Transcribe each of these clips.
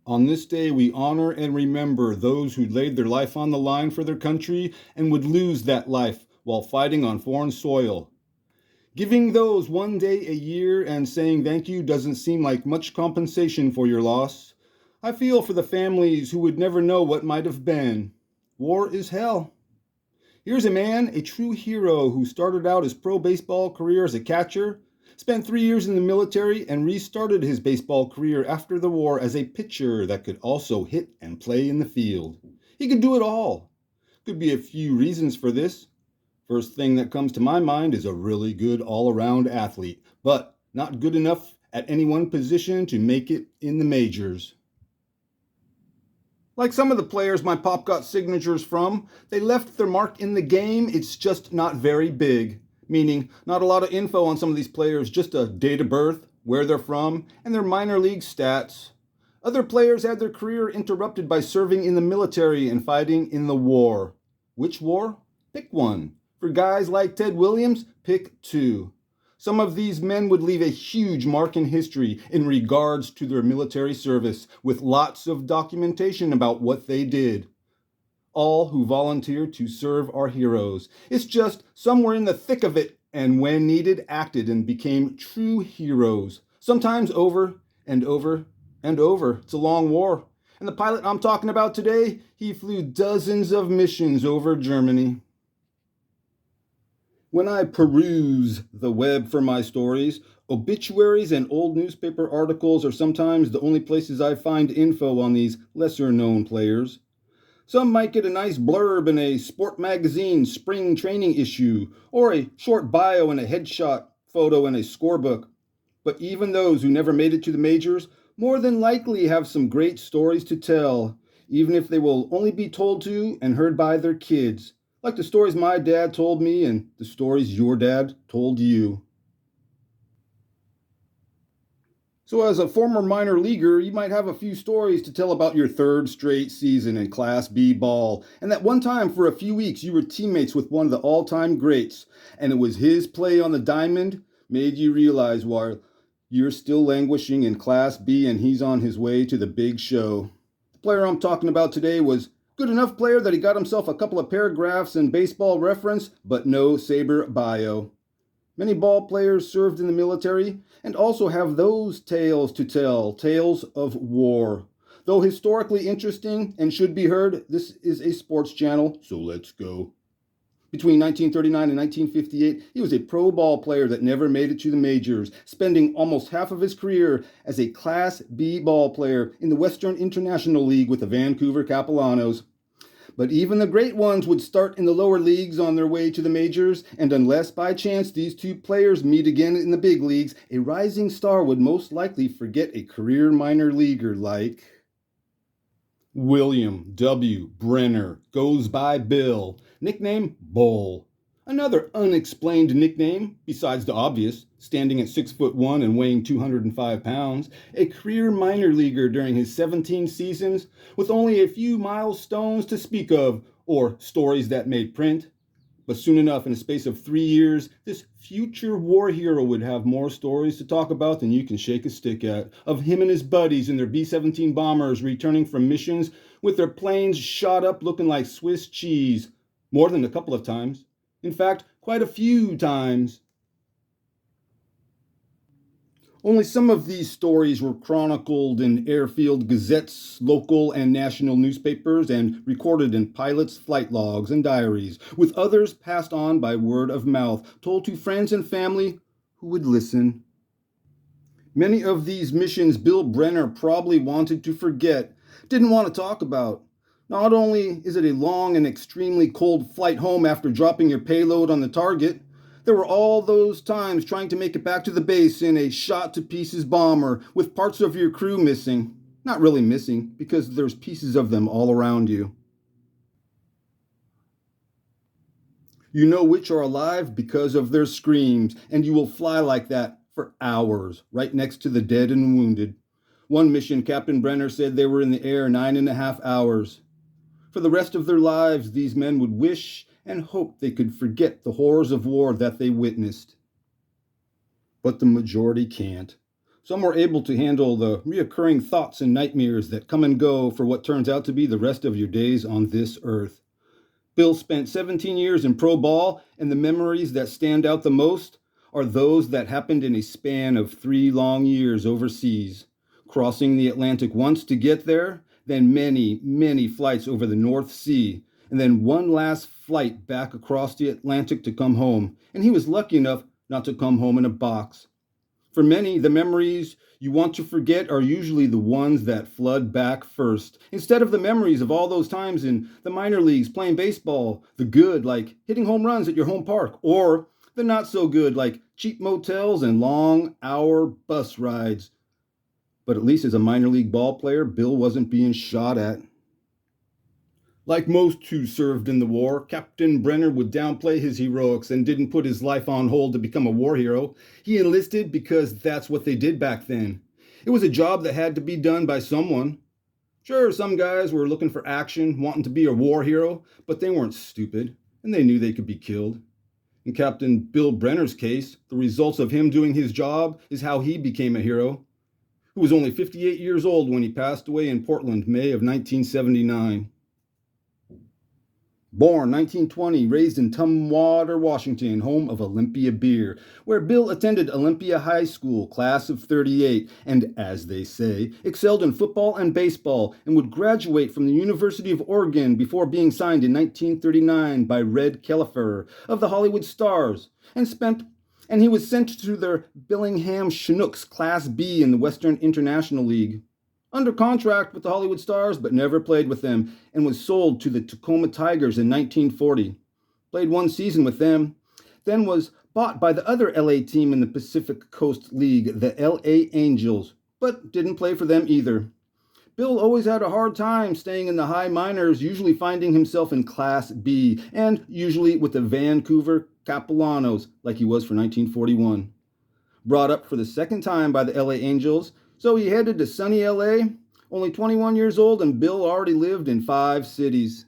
On this day, we honor and remember those who laid their life on the line for their country and would lose that life while fighting on foreign soil. Giving those one day a year and saying thank you doesn't seem like much compensation for your loss. I feel for the families who would never know what might have been. War is hell. Here's a man, a true hero, who started out his pro baseball career as a catcher, spent 3 years in the military, and restarted his baseball career after the war as a pitcher that could also hit and play in the field. He could do it all. Could be a few reasons for this. First thing that comes to my mind is a really good all-around athlete, but not good enough at any one position to make it in the majors. Like some of the players my pop got signatures from, they left their mark in the game, it's just not very big. Meaning, not a lot of info on some of these players, just a date of birth, where they're from, and their minor league stats. Other players had their career interrupted by serving in the military and fighting in the war. Which war? Pick one. For guys like Ted Williams, pick two. Some of these men would leave a huge mark in history in regards to their military service, with lots of documentation about what they did. All who volunteered to serve are heroes. It's just some were in the thick of it and when needed acted and became true heroes. Sometimes over and over and over. It's a long war. And the pilot I'm talking about today, he flew dozens of missions over Germany. When I peruse the web for my stories, obituaries and old newspaper articles are sometimes the only places I find info on these lesser-known players. Some might get a nice blurb in a sport magazine spring training issue, or a short bio and a headshot photo in a scorebook. But even those who never made it to the majors more than likely have some great stories to tell, even if they will only be told to and heard by their kids. Like the stories my dad told me and the stories your dad told you. So as a former minor leaguer, you might have a few stories to tell about your third straight season in Class B ball, and that one time for a few weeks you were teammates with one of the all-time greats, and it was his play on the diamond made you realize why you're still languishing in Class B and he's on his way to the big show. The player I'm talking about today was good enough player that he got himself a couple of paragraphs in Baseball Reference, but no Sabre bio. Many ball players served in the military and also have those tales to tell, tales of war. Though historically interesting and should be heard, this is a sports channel, so let's go. Between 1939 and 1958, he was a pro ball player that never made it to the majors, spending almost half of his career as a Class B ball player in the Western International League with the Vancouver Capellanos. But even the great ones would start in the lower leagues on their way to the majors, and unless by chance these two players meet again in the big leagues, a rising star would most likely forget a career minor leaguer like William W. Brenner, goes by Bill, nickname Bull. Another unexplained nickname, besides the obvious, standing at 6'1" and weighing 205 pounds, a career minor leaguer during his 17 seasons, with only a few milestones to speak of, or stories that made print. But soon enough, in a space of 3 years, this future war hero would have more stories to talk about than you can shake a stick at, of him and his buddies in their B-17 bombers returning from missions with their planes shot up looking like Swiss cheese, more than a couple of times. In fact, quite a few times. Only some of these stories were chronicled in airfield gazettes, local and national newspapers, and recorded in pilots' flight logs and diaries, with others passed on by word of mouth, told to friends and family who would listen. Many of these missions Bill Brenner probably wanted to forget, didn't want to talk about. Not only is it a long and extremely cold flight home after dropping your payload on the target, there were all those times trying to make it back to the base in a shot-to-pieces bomber with parts of your crew missing. Not really missing, because there's pieces of them all around you. You know which are alive because of their screams, and you will fly like that for hours, right next to the dead and wounded. One mission, Captain Brenner said they were in the air 9.5 hours. For the rest of their lives, these men would wish and hope they could forget the horrors of war that they witnessed. But the majority can't. Some were able to handle the reoccurring thoughts and nightmares that come and go for what turns out to be the rest of your days on this earth. Bill spent 17 years in pro ball, and the memories that stand out the most are those that happened in a span of 3 long years overseas, crossing the Atlantic once to get there, then many, many flights over the North Sea, and then one last flight back across the Atlantic to come home. And he was lucky enough not to come home in a box. For many, the memories you want to forget are usually the ones that flood back first. Instead of the memories of all those times in the minor leagues playing baseball, the good, like hitting home runs at your home park, or the not so good, like cheap motels and long hour bus rides. But at least as a minor league ball player, Bill wasn't being shot at. Like most who served in the war, Captain Brenner would downplay his heroics and didn't put his life on hold to become a war hero. He enlisted because that's what they did back then. It was a job that had to be done by someone. Sure, some guys were looking for action, wanting to be a war hero, but they weren't stupid, and they knew they could be killed. In Captain Bill Brenner's case, the results of him doing his job is how he became a hero, who was only 58 years old when he passed away in Portland, May of 1979. Born 1920, raised in Tumwater, Washington, home of Olympia beer, where Bill attended Olympia High School, class of 38, and, as they say, excelled in football and baseball, and would graduate from the University of Oregon before being signed in 1939 by Red Kellefer of the Hollywood Stars, and he was sent to their Billingham Chinooks, Class B in the Western International League. Under contract with the Hollywood Stars, but never played with them, and was sold to the Tacoma Tigers in 1940. Played one season with them, then was bought by the other LA team in the Pacific Coast League, the LA Angels, but didn't play for them either. Bill always had a hard time staying in the high minors, usually finding himself in Class B, and usually with the Vancouver Capellanos, like he was for 1941. Brought up for the second time by the LA Angels, so he headed to sunny LA, only 21 years old, and Bill already lived in 5 cities.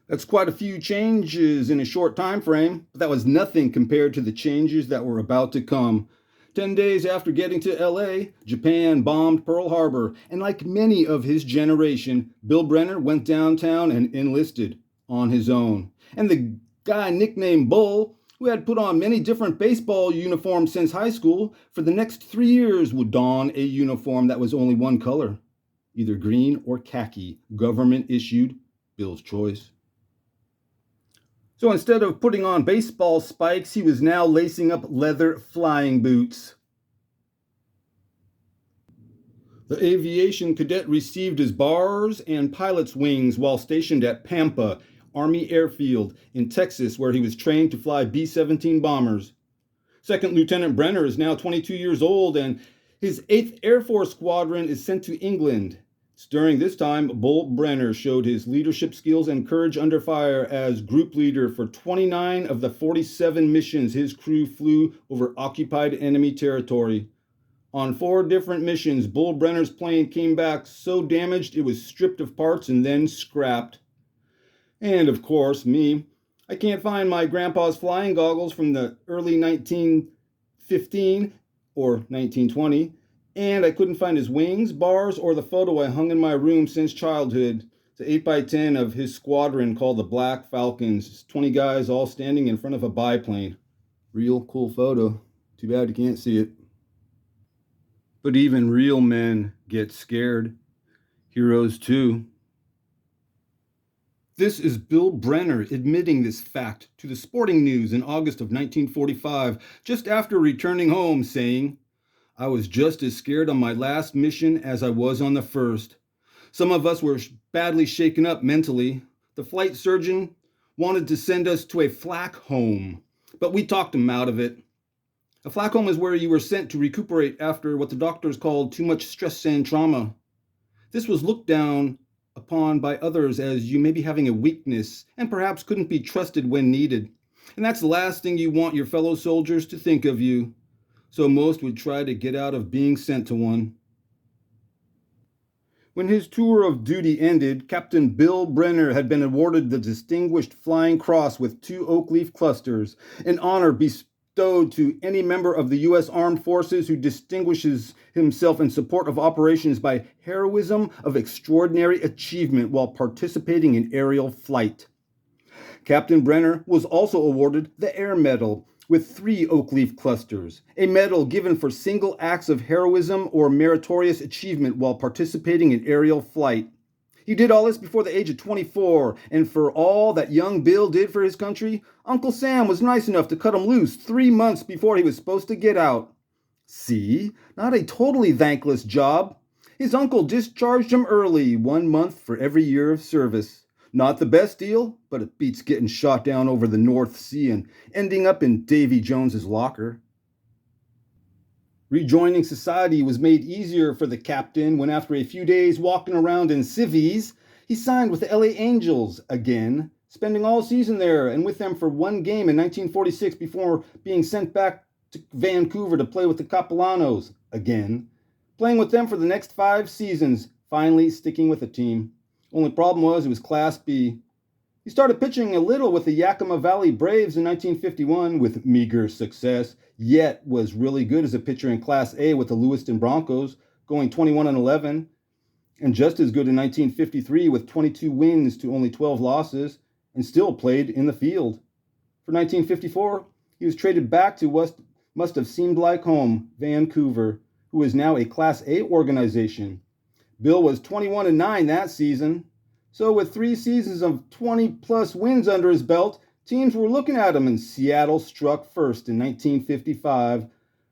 That's quite a few changes in a short time frame, but that was nothing compared to the changes that were about to come. 10 days after getting to LA, Japan bombed Pearl Harbor, and like many of his generation, Bill Brenner went downtown and enlisted on his own. And the guy nicknamed Bull, who had put on many different baseball uniforms since high school, for the next 3 years would don a uniform that was only one color, either green or khaki, government issued, Bill's choice. So instead of putting on baseball spikes, he was now lacing up leather flying boots. The aviation cadet received his bars and pilot's wings while stationed at Pampa Army Airfield in Texas, where he was trained to fly B-17 bombers. Second Lieutenant Brenner is now 22 years old, and his 8th Air Force Squadron is sent to England. It's during this time, Bull Brenner showed his leadership skills and courage under fire as group leader for 29 of the 47 missions his crew flew over occupied enemy territory. On 4 different missions, Bull Brenner's plane came back so damaged it was stripped of parts and then scrapped. And of course, I can't find my grandpa's flying goggles from the early 1915 or 1920, and I couldn't find his wings, bars, or the photo I hung in my room since childhood. It's an 8x10 of his squadron called the Black Falcons. It's 20 guys all standing in front of a biplane. Real cool photo. Too bad you can't see it. But even real men get scared. Heroes too. This is Bill Brenner admitting this fact to the Sporting News in August of 1945, just after returning home, saying, "I was just as scared on my last mission as I was on the first. Some of us were badly shaken up mentally. The flight surgeon wanted to send us to a flak home, but we talked him out of it. A flak home is where you were sent to recuperate after what the doctors called too much stress and trauma. This was looked down upon by others as you may be having a weakness and perhaps couldn't be trusted when needed. And that's the last thing you want your fellow soldiers to think of you. So most would try to get out of being sent to one." When his tour of duty ended, Captain Bill Brenner had been awarded the Distinguished Flying Cross with 2 oak leaf clusters, an honor bestowed bestowed to any member of the U.S. Armed Forces who distinguishes himself in support of operations by heroism of extraordinary achievement while participating in aerial flight. Captain Brenner was also awarded the Air Medal with 3 oak leaf clusters, a medal given for single acts of heroism or meritorious achievement while participating in aerial flight. He did all this before the age of 24, and for all that young Bill did for his country, Uncle Sam was nice enough to cut him loose 3 months before he was supposed to get out. See, not a totally thankless job. His uncle discharged him early, 1 month for every year of service. Not the best deal, but it beats getting shot down over the North Sea and ending up in Davy Jones's locker. Rejoining society was made easier for the captain when, after a few days walking around in civvies, he signed with the LA Angels again, spending all season there and with them for 1 game in 1946 before being sent back to Vancouver to play with the Capellanos again, playing with them for the next 5 seasons, finally sticking with the team. Only problem was it was Class B. He started pitching a little with the Yakima Valley Braves in 1951 with meager success, yet was really good as a pitcher in Class A with the Lewiston Broncos, going 21-11, and just as good in 1953 with 22 wins to only 12 losses, and still played in the field. For 1954, he was traded back to what must have seemed like home, Vancouver, who is now a Class A organization. Bill was 21-9 that season. So with 3 seasons of 20-plus wins under his belt, teams were looking at him, and Seattle struck first in 1955,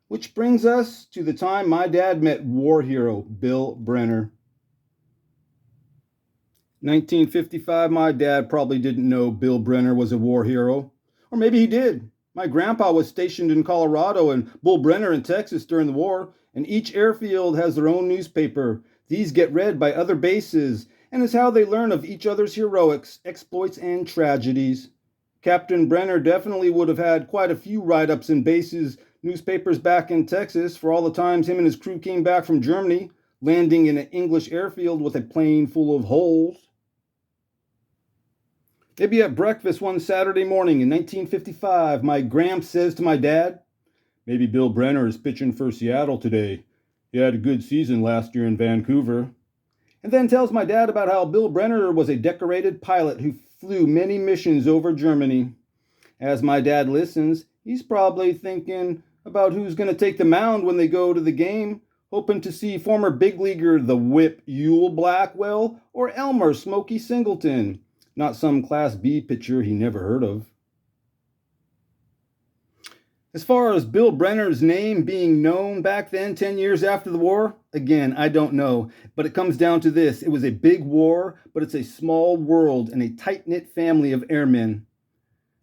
which brings us to the time my dad met war hero Bill Brenner. 1955, my dad probably didn't know Bill Brenner was a war hero. Or maybe he did. My grandpa was stationed in Colorado and Bull Brenner in Texas during the war, and each airfield has their own newspaper. These get read by other bases, and is how they learn of each other's heroics, exploits, and tragedies. Captain Brenner definitely would have had quite a few write-ups in bases newspapers back in Texas for all the times him and his crew came back from Germany, landing in an English airfield with a plane full of holes. Maybe at breakfast one Saturday morning in 1955, my Gramps says to my dad, "Maybe Bill Brenner is pitching for Seattle today. He had a good season last year in Vancouver." And then tells my dad about how Bill Brenner was a decorated pilot who flew many missions over Germany. As my dad listens, he's probably thinking about who's going to take the mound when they go to the game, hoping to see former big leaguer the Whip Ewell Blackwell or Elmer Smokey Singleton, not some Class B pitcher he never heard of. As far as Bill Brenner's name being known back then, 10 years after the war, again, I don't know. But it comes down to this. It was a big war, but it's a small world and a tight-knit family of airmen.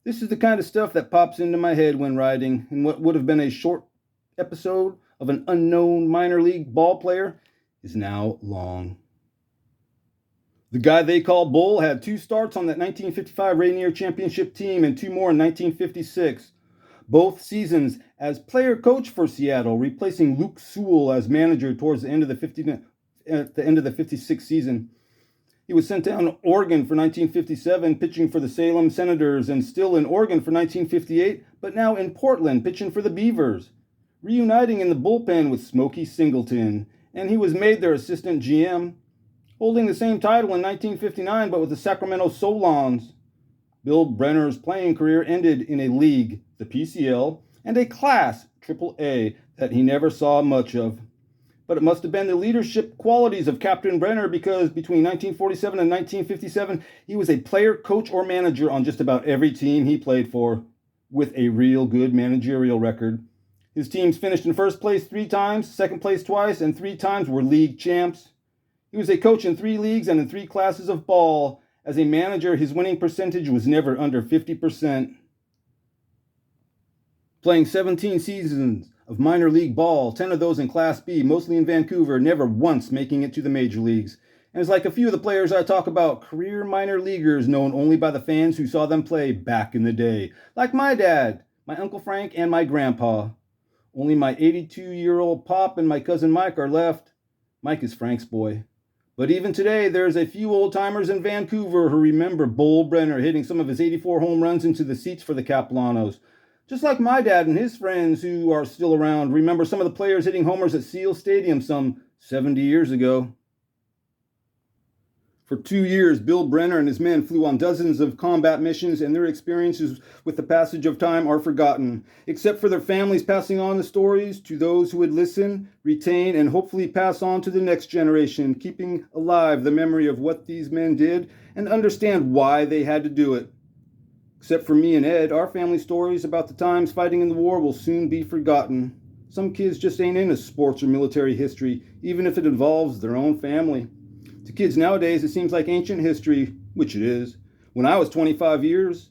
This is the kind of stuff that pops into my head when writing, and what would have been a short episode of an unknown minor league ball player is now long. The guy they call Bull had 2 starts on that 1955 Rainier championship team and 2 more in 1956. Both seasons as player-coach for Seattle, replacing Luke Sewell as manager towards the end of the 56 season. He was sent down to Oregon for 1957, pitching for the Salem Senators, and still in Oregon for 1958, but now in Portland, pitching for the Beavers, reuniting in the bullpen with Smokey Singleton, and he was made their assistant GM, holding the same title in 1959, but with the Sacramento Solons. Bill Brenner's playing career ended in a league, the PCL, and a class, AAA, that he never saw much of. But it must have been the leadership qualities of Captain Brenner, because between 1947 and 1957, he was a player, coach, or manager on just about every team he played for, with a real good managerial record. His teams finished in first place 3 times, second place twice, and 3 times were league champs. He was a coach in 3 leagues and in 3 classes of ball. As a manager, his winning percentage was never under 50%. Playing 17 seasons of minor league ball, 10 of those in Class B, mostly in Vancouver, never once making it to the major leagues. And it's like a few of the players I talk about, career minor leaguers known only by the fans who saw them play back in the day. Like my dad, my Uncle Frank, and my grandpa. Only my 82-year-old pop and my cousin Mike are left. Mike is Frank's boy. But even today, there's a few old-timers in Vancouver who remember Bull Brenner hitting some of his 84 home runs into the seats for the Capellanos. Just like my dad and his friends who are still around remember some of the players hitting homers at Seal Stadium some 70 years ago. For 2 years, Bill Brenner and his men flew on dozens of combat missions, and their experiences with the passage of time are forgotten, except for their families passing on the stories to those who would listen, retain, and hopefully pass on to the next generation, keeping alive the memory of what these men did and understand why they had to do it. Except for me and Ed, our family stories about the times fighting in the war will soon be forgotten. Some kids just ain't into sports or military history, even if it involves their own family. To kids nowadays, it seems like ancient history, which it is. When I was 25 years,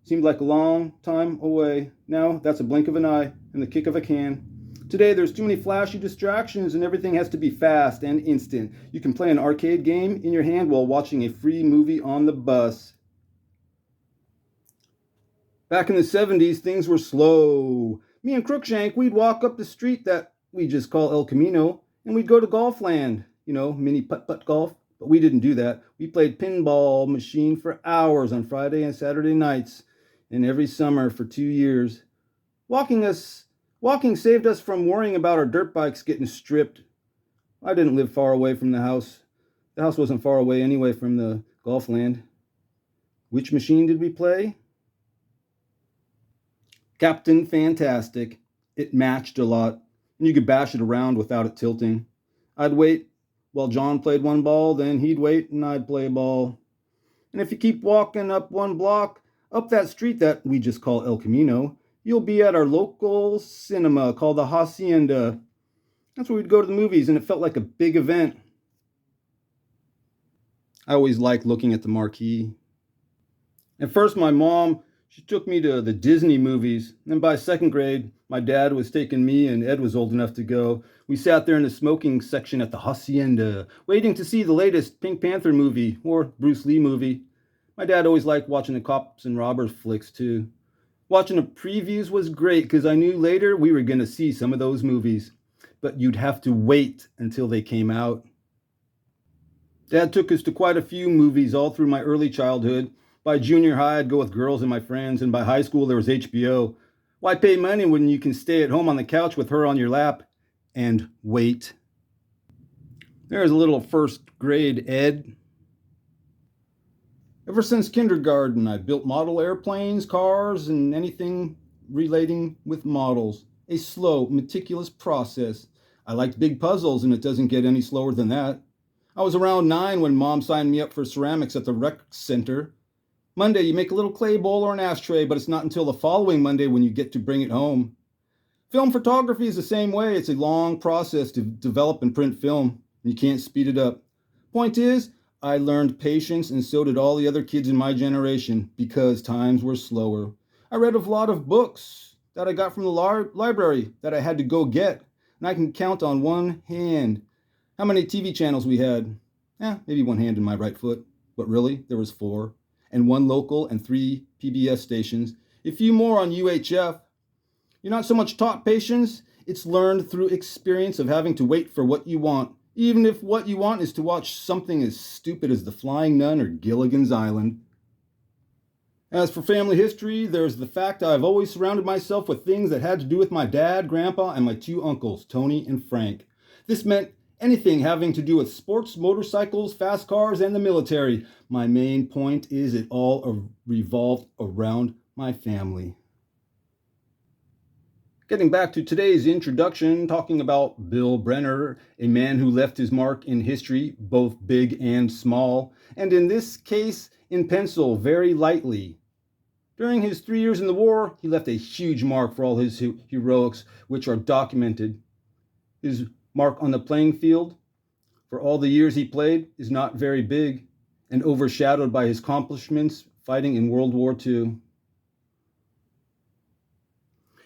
it seemed like a long time away. Now, that's a blink of an eye and the kick of a can. Today, there's too many flashy distractions and everything has to be fast and instant. You can play an arcade game in your hand while watching a free movie on the bus. Back in the 70s, things were slow. Me and Crookshank, we'd walk up the street that we just call El Camino, and we'd go to Golfland. Mini putt-putt golf. But we didn't do that. We played pinball machine for hours on Friday and Saturday nights, and every summer for 2 years. Walking saved us from worrying about our dirt bikes getting stripped. I didn't live far away from the house. The house wasn't far away anyway from the Golfland. Which machine did we play? Captain Fantastic. It matched a lot, and you could bash it around without it tilting. I'd wait while John played one ball, then he'd wait and I'd play a ball. And if you keep walking up one block, up that street that we just call El Camino, you'll be at our local cinema called the Hacienda. That's where we'd go to the movies, and it felt like a big event. I always liked looking at the marquee. At first, my mom, she took me to the Disney movies. And by second grade, my dad was taking me and Ed was old enough to go. We sat there in the smoking section at the Hacienda, waiting to see the latest Pink Panther movie or Bruce Lee movie. My dad always liked watching the cops and robbers flicks too. Watching the previews was great because I knew later we were going to see some of those movies. But you'd have to wait until they came out. Dad took us to quite a few movies all through my early childhood. By junior high, I'd go with girls and my friends, and by high school, there was HBO. Why pay money when you can stay at home on the couch with her on your lap and wait? There's a little first grade Ed. Ever since kindergarten, I've built model airplanes, cars, and anything relating with models. A slow, meticulous process. I liked big puzzles, and it doesn't get any slower than that. I was around 9 when Mom signed me up for ceramics at the rec center. Monday, you make a little clay bowl or an ashtray, but it's not until the following Monday when you get to bring it home. Film photography is the same way. It's a long process to develop and print film. You can't speed it up. Point is, I learned patience, and so did all the other kids in my generation, because times were slower. I read a lot of books that I got from the library that I had to go get, and I can count on one hand how many TV channels we had. Maybe one hand in my right foot, but really, there was 4. And 1 local and 3 PBS stations, a few more on UHF. You're not so much taught patience, it's learned through experience of having to wait for what you want, even if what you want is to watch something as stupid as The Flying Nun or Gilligan's Island. As for family history, there's the fact I've always surrounded myself with things that had to do with my dad, grandpa, and my 2 uncles, Tony and Frank. This meant anything having to do with sports, motorcycles, fast cars, and the military. My main point is it all revolved around my family. Getting back to today's introduction, talking about Bill Brenner, a man who left his mark in history, both big and small, and in this case, in pencil, very lightly. During his 3 years in the war, he left a huge mark for all his heroics, which are documented. His mark on the playing field, for all the years he played, is not very big and overshadowed by his accomplishments fighting in World War II.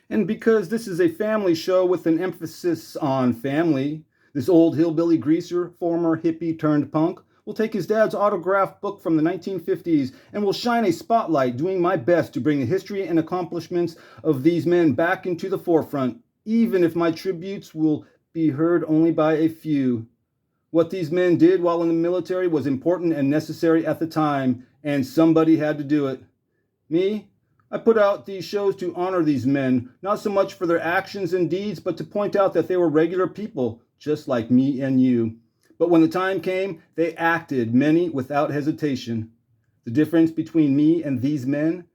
And because this is a family show with an emphasis on family, this old hillbilly greaser, former hippie turned punk, will take his dad's autographed book from the 1950s and will shine a spotlight, doing my best to bring the history and accomplishments of these men back into the forefront, even if my tributes will be heard only by a few. What these men did while in the military was important and necessary at the time, and somebody had to do it. Me? I put out these shows to honor these men, not so much for their actions and deeds, but to point out that they were regular people, just like me and you. But when the time came, they acted, many without hesitation. The difference between me and these men,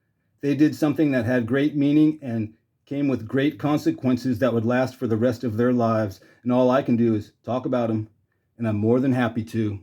they did something that had great meaning and came with great consequences that would last for the rest of their lives. And all I can do is talk about them, and I'm more than happy to.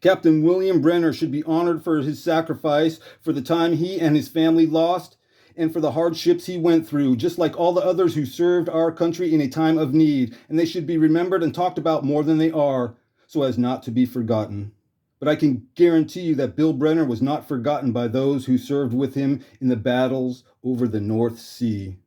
Captain William Brenner should be honored for his sacrifice, for the time he and his family lost, and for the hardships he went through, just like all the others who served our country in a time of need. And they should be remembered and talked about more than they are, so as not to be forgotten. But I can guarantee you that Bill Brenner was not forgotten by those who served with him in the battles over the North Sea.